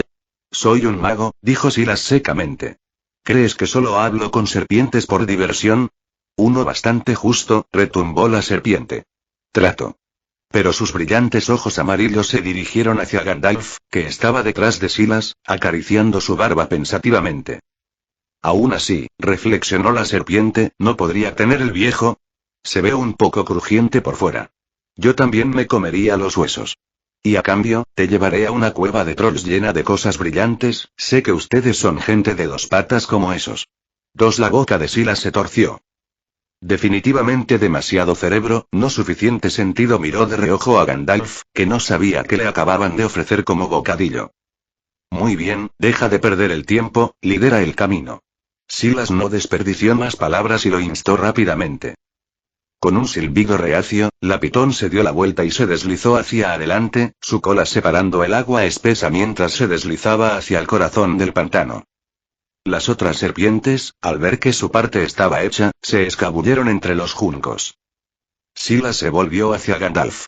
Soy un mago, dijo Silas secamente. ¿Crees que solo hablo con serpientes por diversión? Bastante justo, retumbó la serpiente. Trato. Pero sus brillantes ojos amarillos se dirigieron hacia Gandalf, que estaba detrás de Silas, acariciando su barba pensativamente. Aún así, reflexionó la serpiente, ¿no podría tener el viejo? Se ve un poco crujiente por fuera. Yo también me comería los huesos. Y a cambio, te llevaré a una cueva de trolls llena de cosas brillantes, sé que ustedes son gente de 2 patas como esos. La boca de Silas se torció. Definitivamente demasiado cerebro, no suficiente sentido. Miró de reojo a Gandalf, que no sabía qué le acababan de ofrecer como bocadillo. Muy bien, deja de perder el tiempo, lidera el camino. Silas no desperdició más palabras y lo instó rápidamente. Con un silbido reacio, la pitón se dio la vuelta y se deslizó hacia adelante, su cola separando el agua espesa mientras se deslizaba hacia el corazón del pantano. Las otras serpientes, al ver que su parte estaba hecha, se escabulleron entre los juncos. Silas se volvió hacia Gandalf.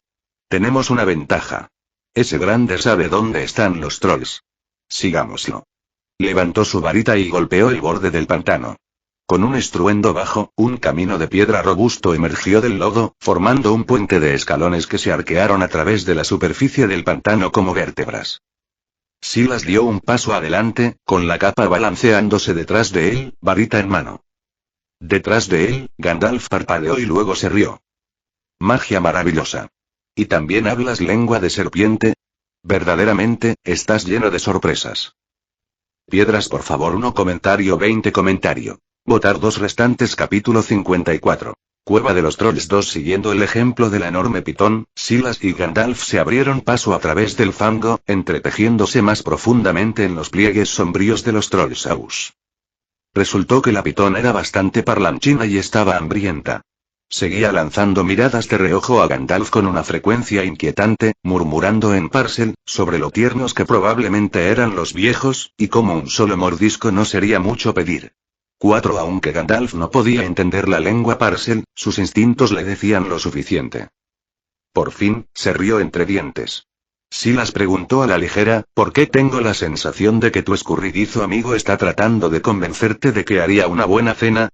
Tenemos una ventaja. Ese grande sabe dónde están los trolls. Sigámoslo. Levantó su varita y golpeó el borde del pantano. Con un estruendo bajo, un camino de piedra robusto emergió del lodo, formando un puente de escalones que se arquearon a través de la superficie del pantano como vértebras. Silas dio un paso adelante, con la capa balanceándose detrás de él, varita en mano. Detrás de él, Gandalf parpadeó y luego se rió. Magia maravillosa. ¿Y también hablas lengua de serpiente? Verdaderamente, estás lleno de sorpresas. Piedras por favor. 1 comentario. 20 comentario. Votar 2 restantes. Capítulo 54. Cueva de los Trolls 2. Siguiendo el ejemplo de la enorme pitón, Silas y Gandalf se abrieron paso a través del fango, entretejiéndose más profundamente en los pliegues sombríos de los Trollsaurus. Resultó que la pitón era bastante parlanchina y estaba hambrienta. Seguía lanzando miradas de reojo a Gandalf con una frecuencia inquietante, murmurando en Parcel, sobre lo tiernos que probablemente eran los viejos, y como un solo mordisco no sería mucho pedir. 4. Aunque Gandalf no podía entender la lengua Parcel, sus instintos le decían lo suficiente. Por fin, se rió entre dientes. Silas preguntó a la ligera, ¿por qué tengo la sensación de que tu escurridizo amigo está tratando de convencerte de que haría una buena cena?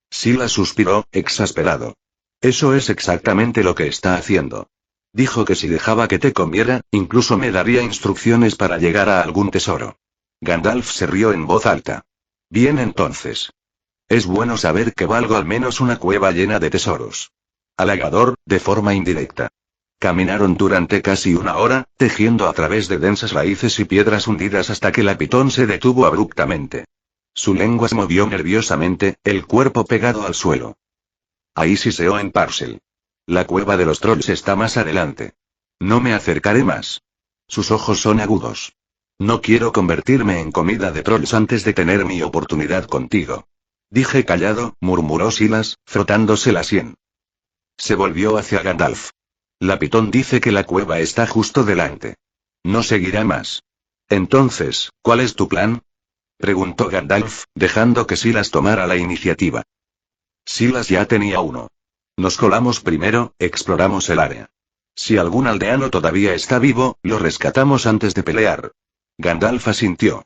Silas suspiró, exasperado. Eso es exactamente lo que está haciendo. Dijo que si dejaba que te comiera, incluso me daría instrucciones para llegar a algún tesoro. Gandalf se rió en voz alta. Bien entonces. Es bueno saber que valgo al menos una cueva llena de tesoros. Halagador, de forma indirecta. Caminaron durante casi una hora, tejiendo a través de densas raíces y piedras hundidas hasta que la pitón se detuvo abruptamente. Su lengua se movió nerviosamente, el cuerpo pegado al suelo. Ahí siseó en Parcel. La cueva de los trolls está más adelante. No me acercaré más. Sus ojos son agudos. No quiero convertirme en comida de trolls antes de tener mi oportunidad contigo. Dije callado, murmuró Silas, frotándose la sien. Se volvió hacia Gandalf. La pitón dice que la cueva está justo delante. No seguirá más. Entonces, ¿cuál es tu plan? Preguntó Gandalf, dejando que Silas tomara la iniciativa. Silas ya tenía uno. Nos colamos primero, exploramos el área. Si algún aldeano todavía está vivo, lo rescatamos antes de pelear. Gandalf asintió.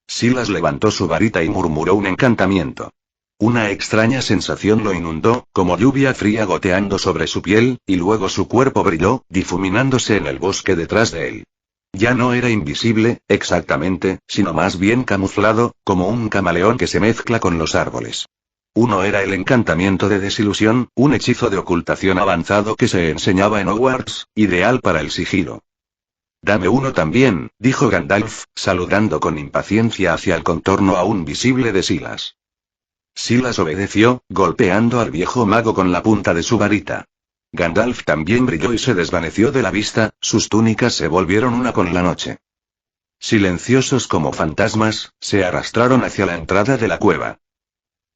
Silas levantó su varita y murmuró un encantamiento. Una extraña sensación lo inundó, como lluvia fría goteando sobre su piel, y luego su cuerpo brilló, difuminándose en el bosque detrás de él. Ya no era invisible, exactamente, sino más bien camuflado, como un camaleón que se mezcla con los árboles. Uno era el encantamiento de desilusión, un hechizo de ocultación avanzado que se enseñaba en Hogwarts, ideal para el sigilo. Dame uno también, dijo Gandalf, saludando con impaciencia hacia el contorno aún visible de Silas. Silas obedeció, golpeando al viejo mago con la punta de su varita. Gandalf también brilló y se desvaneció de la vista, sus túnicas se volvieron una con la noche. Silenciosos como fantasmas, se arrastraron hacia la entrada de la cueva.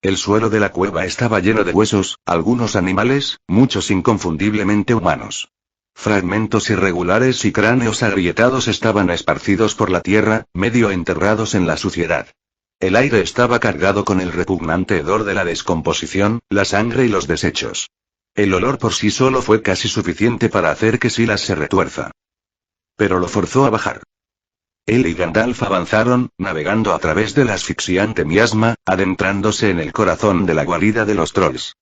El suelo de la cueva estaba lleno de huesos, algunos animales, muchos inconfundiblemente humanos. Fragmentos irregulares y cráneos agrietados estaban esparcidos por la tierra, medio enterrados en la suciedad. El aire estaba cargado con el repugnante hedor de la descomposición, la sangre y los desechos. El olor por sí solo fue casi suficiente para hacer que Silas se retuerza. Pero lo forzó a bajar. Él y Gandalf avanzaron, navegando a través del asfixiante miasma, adentrándose en el corazón de la guarida de los trolls.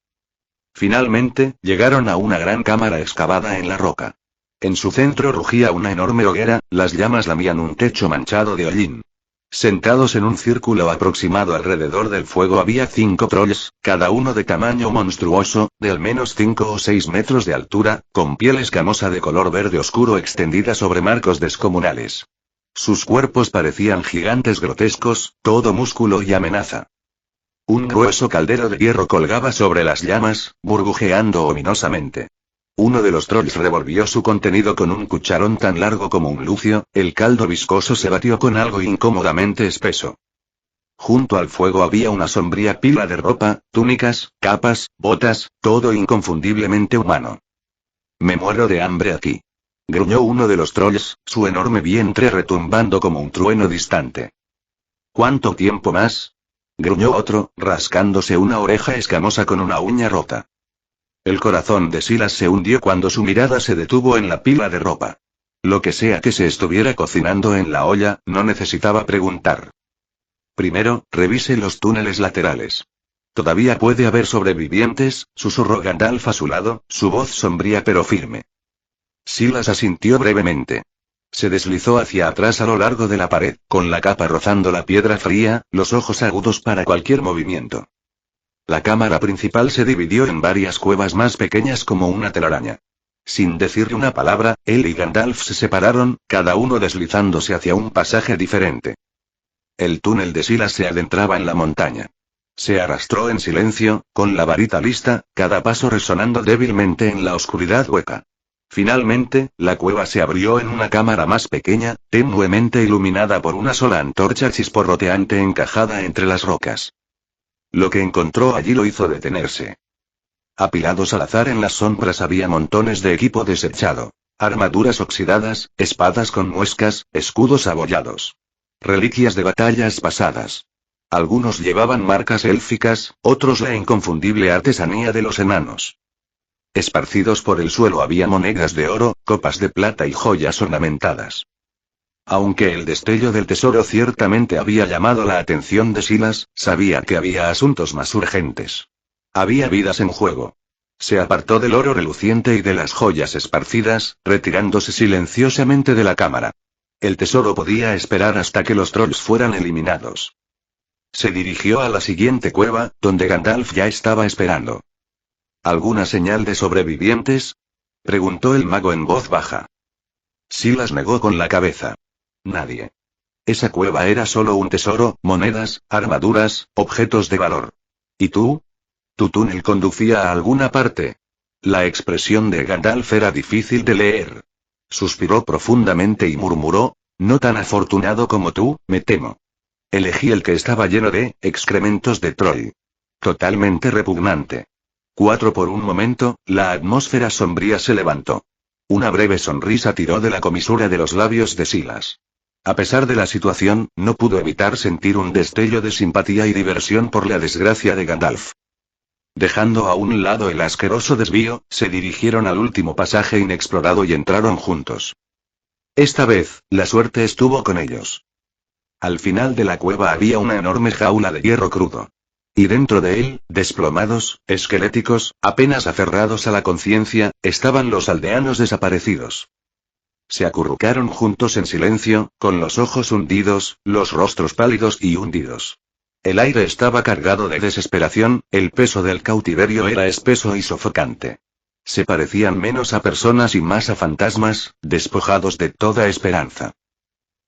Finalmente, llegaron a una gran cámara excavada en la roca. En su centro rugía una enorme hoguera, las llamas lamían un techo manchado de hollín. Sentados en un círculo aproximado alrededor del fuego había 5 trolls, cada uno de tamaño monstruoso, de al menos 5 o 6 metros de altura, con piel escamosa de color verde oscuro extendida sobre marcos descomunales. Sus cuerpos parecían gigantes grotescos, todo músculo y amenaza. Un grueso caldero de hierro colgaba sobre las llamas, burbujeando ominosamente. Uno de los trolls revolvió su contenido con un cucharón tan largo como un lucio, el caldo viscoso se batió con algo incómodamente espeso. Junto al fuego había una sombría pila de ropa, túnicas, capas, botas, todo inconfundiblemente humano. Me muero de hambre aquí. Gruñó uno de los trolls, su enorme vientre retumbando como un trueno distante. ¿Cuánto tiempo más? Gruñó otro, rascándose una oreja escamosa con una uña rota. El corazón de Silas se hundió cuando su mirada se detuvo en la pila de ropa. Lo que sea que se estuviera cocinando en la olla, no necesitaba preguntar. Primero, revise los túneles laterales. Todavía puede haber sobrevivientes, susurró Gandalf a su lado, su voz sombría pero firme. Silas asintió brevemente. Se deslizó hacia atrás a lo largo de la pared, con la capa rozando la piedra fría, los ojos agudos para cualquier movimiento. La cámara principal se dividió en varias cuevas más pequeñas como una telaraña. Sin decirle una palabra, él y Gandalf se separaron, cada uno deslizándose hacia un pasaje diferente. El túnel de Silas se adentraba en la montaña. Se arrastró en silencio, con la varita lista, cada paso resonando débilmente en la oscuridad hueca. Finalmente, la cueva se abrió en una cámara más pequeña, tenuemente iluminada por una sola antorcha chisporroteante encajada entre las rocas. Lo que encontró allí lo hizo detenerse. Apilados al azar en las sombras había montones de equipo desechado. Armaduras oxidadas, espadas con muescas, escudos abollados. Reliquias de batallas pasadas. Algunos llevaban marcas élficas, otros la inconfundible artesanía de los enanos. Esparcidos por el suelo había monedas de oro, copas de plata y joyas ornamentadas. Aunque el destello del tesoro ciertamente había llamado la atención de Silas, sabía que había asuntos más urgentes. Había vidas en juego. Se apartó del oro reluciente y de las joyas esparcidas, retirándose silenciosamente de la cámara. El tesoro podía esperar hasta que los trolls fueran eliminados. Se dirigió a la siguiente cueva, donde Gandalf ya estaba esperando. ¿Alguna señal de sobrevivientes?, preguntó el mago en voz baja. Silas negó con la cabeza. Nadie. Esa cueva era solo un tesoro, monedas, armaduras, objetos de valor. ¿Y tú? ¿Tu túnel conducía a alguna parte? La expresión de Gandalf era difícil de leer. Suspiró profundamente y murmuró: no tan afortunado como tú, me temo. Elegí el que estaba lleno de excrementos de troll. Totalmente repugnante. Por un momento, la atmósfera sombría se levantó. Una breve sonrisa tiró de la comisura de los labios de Silas. A pesar de la situación, no pudo evitar sentir un destello de simpatía y diversión por la desgracia de Gandalf. Dejando a un lado el asqueroso desvío, se dirigieron al último pasaje inexplorado y entraron juntos. Esta vez, la suerte estuvo con ellos. Al final de la cueva había una enorme jaula de hierro crudo. Y dentro de él, desplomados, esqueléticos, apenas aferrados a la conciencia, estaban los aldeanos desaparecidos. Se acurrucaron juntos en silencio, con los ojos hundidos, los rostros pálidos y hundidos. El aire estaba cargado de desesperación, el peso del cautiverio era espeso y sofocante. Se parecían menos a personas y más a fantasmas, despojados de toda esperanza.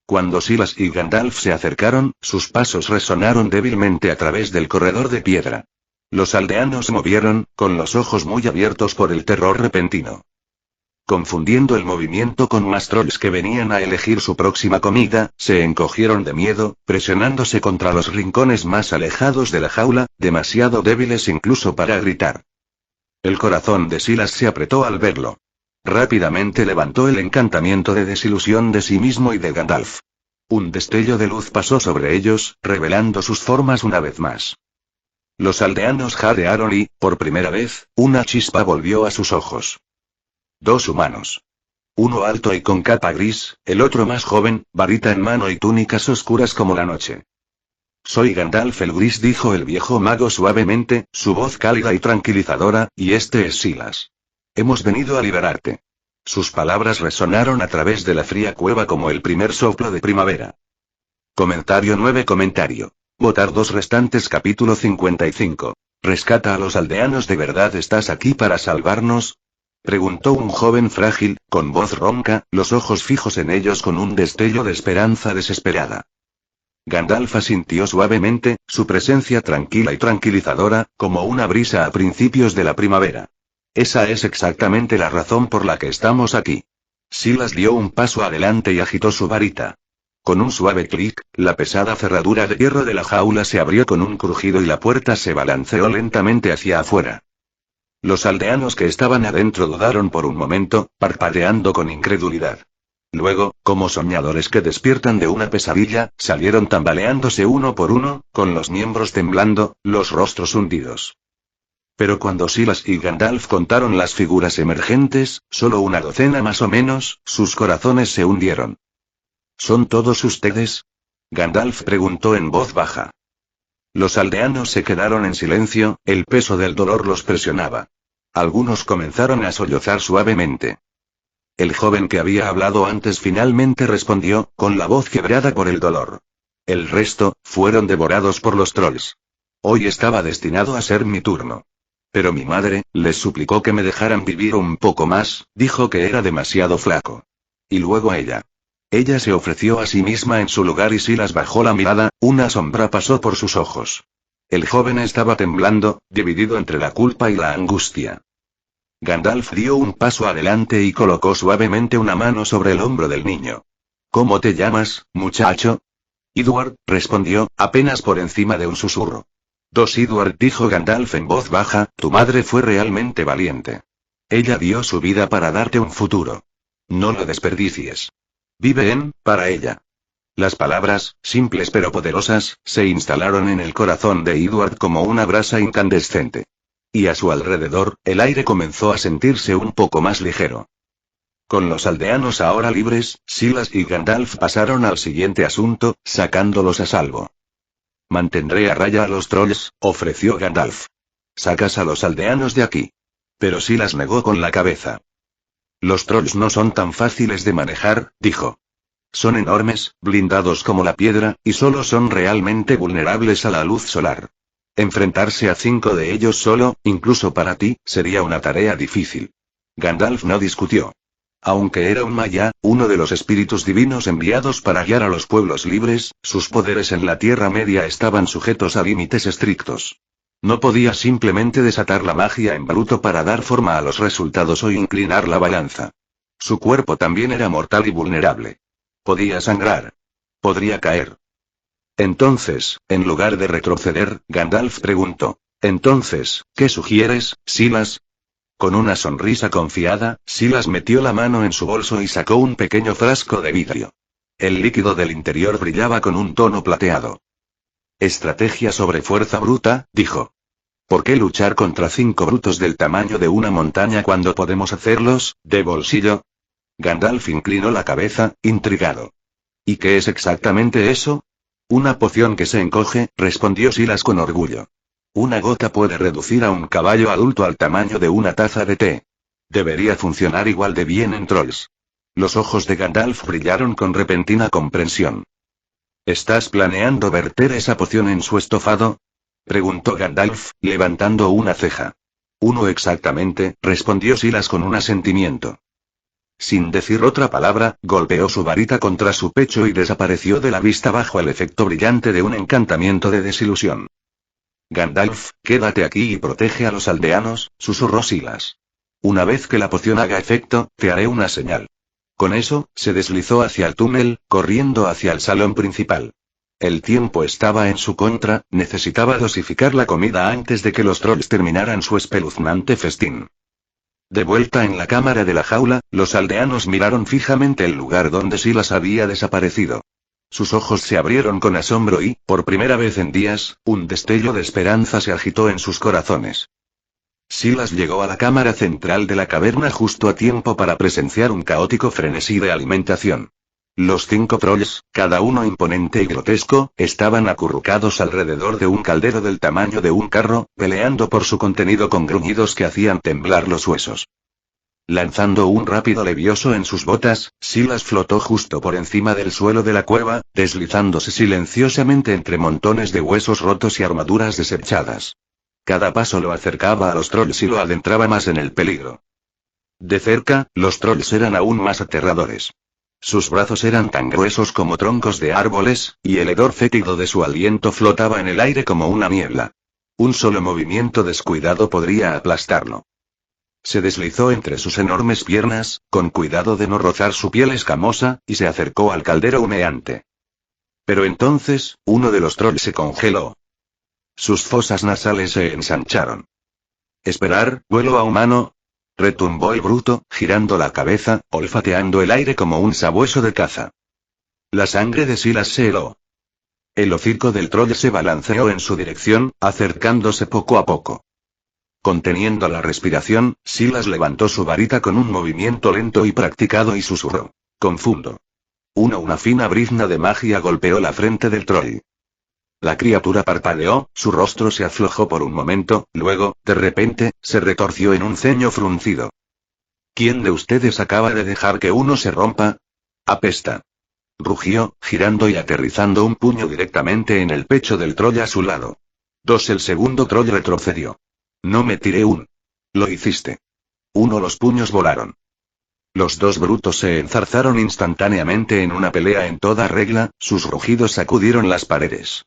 Cuando Silas y Gandalf se acercaron, sus pasos resonaron débilmente a través del corredor de piedra. Los aldeanos se movieron, con los ojos muy abiertos por el terror repentino. Confundiendo el movimiento con más trolls que venían a elegir su próxima comida, se encogieron de miedo, presionándose contra los rincones más alejados de la jaula, demasiado débiles incluso para gritar. El corazón de Silas se apretó al verlo. Rápidamente levantó el encantamiento de desilusión de sí mismo y de Gandalf. Un destello de luz pasó sobre ellos, revelando sus formas una vez más. Los aldeanos jadearon y, por primera vez, una chispa volvió a sus ojos. Dos humanos. Uno alto y con capa gris, el otro más joven, varita en mano y túnicas oscuras como la noche. Soy Gandalf el Gris, dijo el viejo mago suavemente, su voz cálida y tranquilizadora, y este es Silas. Hemos venido a liberarte. Sus palabras resonaron a través de la fría cueva como el primer soplo de primavera. Comentario 9. Votar 2 restantes. Capítulo 55. Rescata a los aldeanos. ¿De verdad estás aquí para salvarnos?, preguntó un joven frágil, con voz ronca, los ojos fijos en ellos con un destello de esperanza desesperada. Gandalf asintió suavemente, su presencia tranquila y tranquilizadora, como una brisa a principios de la primavera. Esa es exactamente la razón por la que estamos aquí. Silas dio un paso adelante y agitó su varita. Con un suave clic, la pesada cerradura de hierro de la jaula se abrió con un crujido y la puerta se balanceó lentamente hacia afuera. Los aldeanos que estaban adentro dudaron por un momento, parpadeando con incredulidad. Luego, como soñadores que despiertan de una pesadilla, salieron tambaleándose uno por uno, con los miembros temblando, los rostros hundidos. Pero cuando Silas y Gandalf contaron las figuras emergentes, solo una docena más o menos, sus corazones se hundieron. ¿Son todos ustedes?, Gandalf preguntó en voz baja. Los aldeanos se quedaron en silencio, el peso del dolor los presionaba. Algunos comenzaron a sollozar suavemente. El joven que había hablado antes finalmente respondió, con la voz quebrada por el dolor. El resto, fueron devorados por los trolls. Hoy estaba destinado a ser mi turno. Pero mi madre, les suplicó que me dejaran vivir un poco más, dijo que era demasiado flaco. Y luego ella. Ella se ofreció a sí misma en su lugar y Silas bajó la mirada, una sombra pasó por sus ojos. El joven estaba temblando, dividido entre la culpa y la angustia. Gandalf dio un paso adelante y colocó suavemente una mano sobre el hombro del niño. ¿Cómo te llamas, muchacho? Edward, respondió, apenas por encima de un susurro. Edward, dijo Gandalf en voz baja, tu madre fue realmente valiente. Ella dio su vida para darte un futuro. No lo desperdicies. Vive para ella. Las palabras, simples pero poderosas, se instalaron en el corazón de Edward como una brasa incandescente. Y a su alrededor, el aire comenzó a sentirse un poco más ligero. Con los aldeanos ahora libres, Silas y Gandalf pasaron al siguiente asunto, sacándolos a salvo. Mantendré a raya a los trolls, ofreció Gandalf. Sacas a los aldeanos de aquí. Pero Silas negó con la cabeza. Los trolls no son tan fáciles de manejar, dijo. Son enormes, blindados como la piedra, y solo son realmente vulnerables a la luz solar. Enfrentarse a 5 de ellos solo, incluso para ti, sería una tarea difícil. Gandalf no discutió. Aunque era un Maya, uno de los espíritus divinos enviados para guiar a los pueblos libres, sus poderes en la Tierra Media estaban sujetos a límites estrictos. No podía simplemente desatar la magia en bruto para dar forma a los resultados o inclinar la balanza. Su cuerpo también era mortal y vulnerable. Podía sangrar. Podría caer. Entonces, en lugar de retroceder, Gandalf preguntó. Entonces, ¿qué sugieres, Silas? Con una sonrisa confiada, Silas metió la mano en su bolso y sacó un pequeño frasco de vidrio. El líquido del interior brillaba con un tono plateado. Estrategia sobre fuerza bruta, dijo. ¿Por qué luchar contra 5 brutos del tamaño de una montaña cuando podemos hacerlos, de bolsillo? Gandalf inclinó la cabeza, intrigado. ¿Y qué es exactamente eso? Una poción que se encoge, respondió Silas con orgullo. Una gota puede reducir a un caballo adulto al tamaño de una taza de té. Debería funcionar igual de bien en trolls. Los ojos de Gandalf brillaron con repentina comprensión. ¿Estás planeando verter esa poción en su estofado? Preguntó Gandalf, levantando una ceja. Uno exactamente, respondió Silas con un asentimiento. Sin decir otra palabra, golpeó su varita contra su pecho y desapareció de la vista bajo el efecto brillante de un encantamiento de desilusión. Gandalf, quédate aquí y protege a los aldeanos, susurró Silas. Una vez que la poción haga efecto, te haré una señal. Con eso, se deslizó hacia el túnel, corriendo hacia el salón principal. El tiempo estaba en su contra, necesitaba dosificar la comida antes de que los trolls terminaran su espeluznante festín. De vuelta en la cámara de la jaula, los aldeanos miraron fijamente el lugar donde Silas había desaparecido. Sus ojos se abrieron con asombro y, por primera vez en días, un destello de esperanza se agitó en sus corazones. Silas llegó a la cámara central de la caverna justo a tiempo para presenciar un caótico frenesí de alimentación. Los 5 trolls, cada uno imponente y grotesco, estaban acurrucados alrededor de un caldero del tamaño de un carro, peleando por su contenido con gruñidos que hacían temblar los huesos. Lanzando un rápido levioso en sus botas, Silas flotó justo por encima del suelo de la cueva, deslizándose silenciosamente entre montones de huesos rotos y armaduras desechadas. Cada paso lo acercaba a los trolls y lo adentraba más en el peligro. De cerca, los trolls eran aún más aterradores. Sus brazos eran tan gruesos como troncos de árboles, y el hedor fétido de su aliento flotaba en el aire como una niebla. Un solo movimiento descuidado podría aplastarlo. Se deslizó entre sus enormes piernas, con cuidado de no rozar su piel escamosa, y se acercó al caldero humeante. Pero entonces, uno de los trolls se congeló. Sus fosas nasales se ensancharon. «¿Esperar, vuelo a humano?», retumbó el bruto, girando la cabeza, olfateando el aire como un sabueso de caza. La sangre de Silas se heló. El hocico del troll se balanceó en su dirección, acercándose poco a poco. Conteniendo la respiración, Silas levantó su varita con un movimiento lento y practicado y susurró. «Confundo». Una fina brizna de magia golpeó la frente del troll. La criatura parpadeó, su rostro se aflojó por un momento, luego, de repente, se retorció en un ceño fruncido. «¿Quién de ustedes acaba de dejar que uno se rompa? Apesta». Rugió, girando y aterrizando un puño directamente en el pecho del troll a su lado. El segundo troll retrocedió. «No me tiré un». «Lo hiciste». Los puños volaron. Los 2 brutos se enzarzaron instantáneamente en una pelea en toda regla, sus rugidos sacudieron las paredes.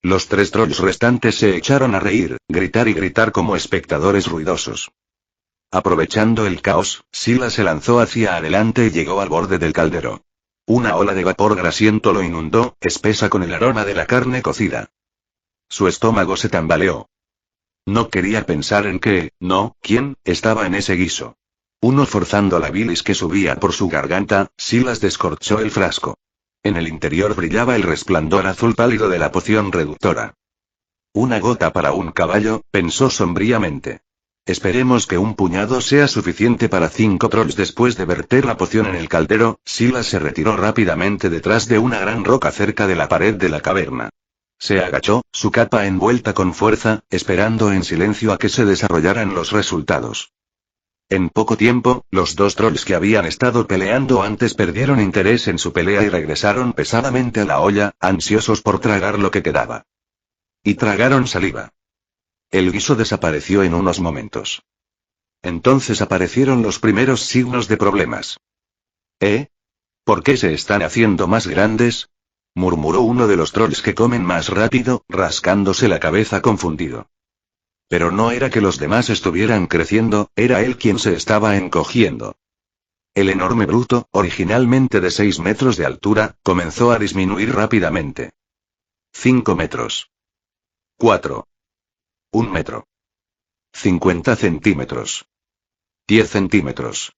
Los 3 trolls restantes se echaron a reír, gritar y gritar como espectadores ruidosos. Aprovechando el caos, Silas se lanzó hacia adelante y llegó al borde del caldero. Una ola de vapor grasiento lo inundó, espesa con el aroma de la carne cocida. Su estómago se tambaleó. No quería pensar en quién estaba en ese guiso. Forzando la bilis que subía por su garganta, Silas descorchó el frasco. En el interior brillaba el resplandor azul pálido de la poción reductora. Una gota para un caballo, pensó sombríamente. Esperemos que un puñado sea suficiente para 5 trolls. Después de verter la poción en el caldero, Silas se retiró rápidamente detrás de una gran roca cerca de la pared de la caverna. Se agachó, su capa envuelta con fuerza, esperando en silencio a que se desarrollaran los resultados. En poco tiempo, los 2 trolls que habían estado peleando antes perdieron interés en su pelea y regresaron pesadamente a la olla, ansiosos por tragar lo que quedaba. Y tragaron saliva. El guiso desapareció en unos momentos. Entonces aparecieron los primeros signos de problemas. ¿Por qué se están haciendo más grandes?, murmuró uno de los trolls que comen más rápido, rascándose la cabeza confundido. Pero no era que los demás estuvieran creciendo, era él quien se estaba encogiendo. El enorme bruto, originalmente de 6 metros de altura, comenzó a disminuir rápidamente. 5 metros. 4. 1 metro. 50 centímetros. 10 centímetros.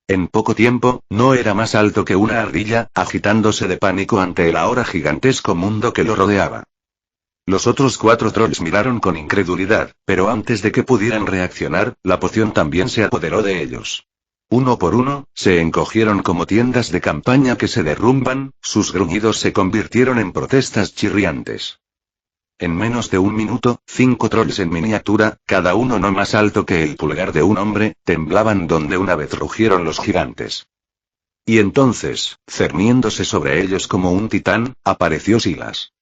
En poco tiempo, no era más alto que una ardilla, agitándose de pánico ante el ahora gigantesco mundo que lo rodeaba. Los otros 4 trolls miraron con incredulidad, pero antes de que pudieran reaccionar, la poción también se apoderó de ellos. Uno por uno, se encogieron como tiendas de campaña que se derrumban, sus gruñidos se convirtieron en protestas chirriantes. En menos de 1 minuto, 5 trolls en miniatura, cada uno no más alto que el pulgar de un hombre, temblaban donde una vez rugieron los gigantes. Y entonces, cerniéndose sobre ellos como un titán, apareció Silas.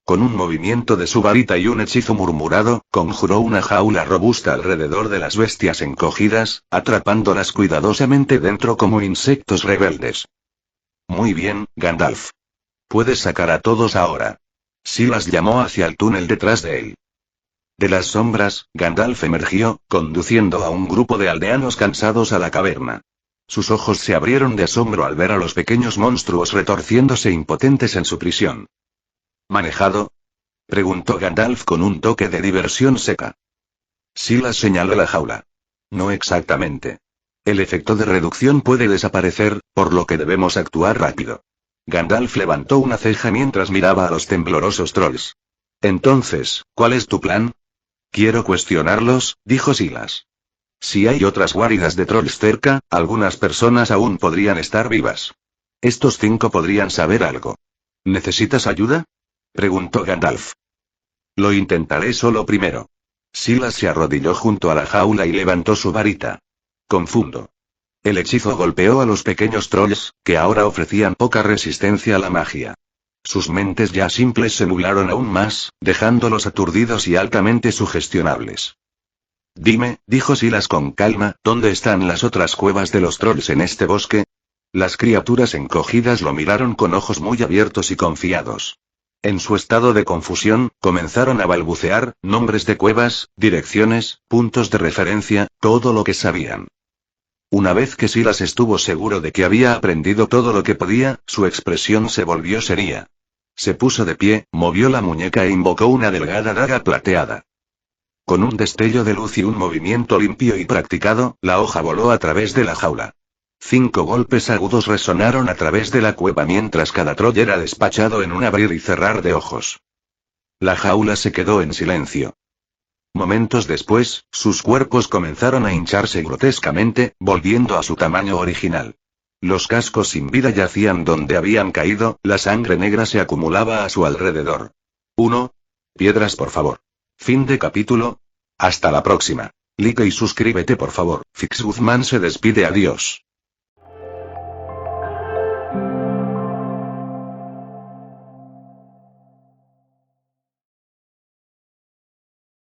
Con un movimiento de su varita y un hechizo murmurado, conjuró una jaula robusta alrededor de las bestias encogidas, atrapándolas cuidadosamente dentro como insectos rebeldes. Muy bien, Gandalf. Puedes sacar a todos ahora. Silas llamó hacia el túnel detrás de él. De las sombras, Gandalf emergió, conduciendo a un grupo de aldeanos cansados a la caverna. Sus ojos se abrieron de asombro al ver a los pequeños monstruos retorciéndose impotentes en su prisión. ¿Manejado?, preguntó Gandalf con un toque de diversión seca. Silas señaló la jaula. No exactamente. El efecto de reducción puede desaparecer, por lo que debemos actuar rápido. Gandalf levantó una ceja mientras miraba a los temblorosos trolls. Entonces, ¿cuál es tu plan? Quiero cuestionarlos, dijo Silas. Si hay otras guaridas de trolls cerca, algunas personas aún podrían estar vivas. Estos 5 podrían saber algo. ¿Necesitas ayuda?, preguntó Gandalf. Lo intentaré solo primero. Silas se arrodilló junto a la jaula y levantó su varita. Confundo. El hechizo golpeó a los pequeños trolls, que ahora ofrecían poca resistencia a la magia. Sus mentes ya simples se nublaron aún más, dejándolos aturdidos y altamente sugestionables. Dime, dijo Silas con calma, ¿dónde están las otras cuevas de los trolls en este bosque? Las criaturas encogidas lo miraron con ojos muy abiertos y confiados. En su estado de confusión, comenzaron a balbucear, nombres de cuevas, direcciones, puntos de referencia, todo lo que sabían. Una vez que Silas estuvo seguro de que había aprendido todo lo que podía, su expresión se volvió seria. Se puso de pie, movió la muñeca e invocó una delgada daga plateada. Con un destello de luz y un movimiento limpio y practicado, la hoja voló a través de la jaula. 5 golpes agudos resonaron a través de la cueva mientras cada troll era despachado en un abrir y cerrar de ojos. La jaula se quedó en silencio. Momentos después, sus cuerpos comenzaron a hincharse grotescamente, volviendo a su tamaño original. Los cascos sin vida yacían donde habían caído, la sangre negra se acumulaba a su alrededor. 1. Piedras por favor. Fin de capítulo. Hasta la próxima. Like y suscríbete por favor. Fix Guzmán se despide, adiós.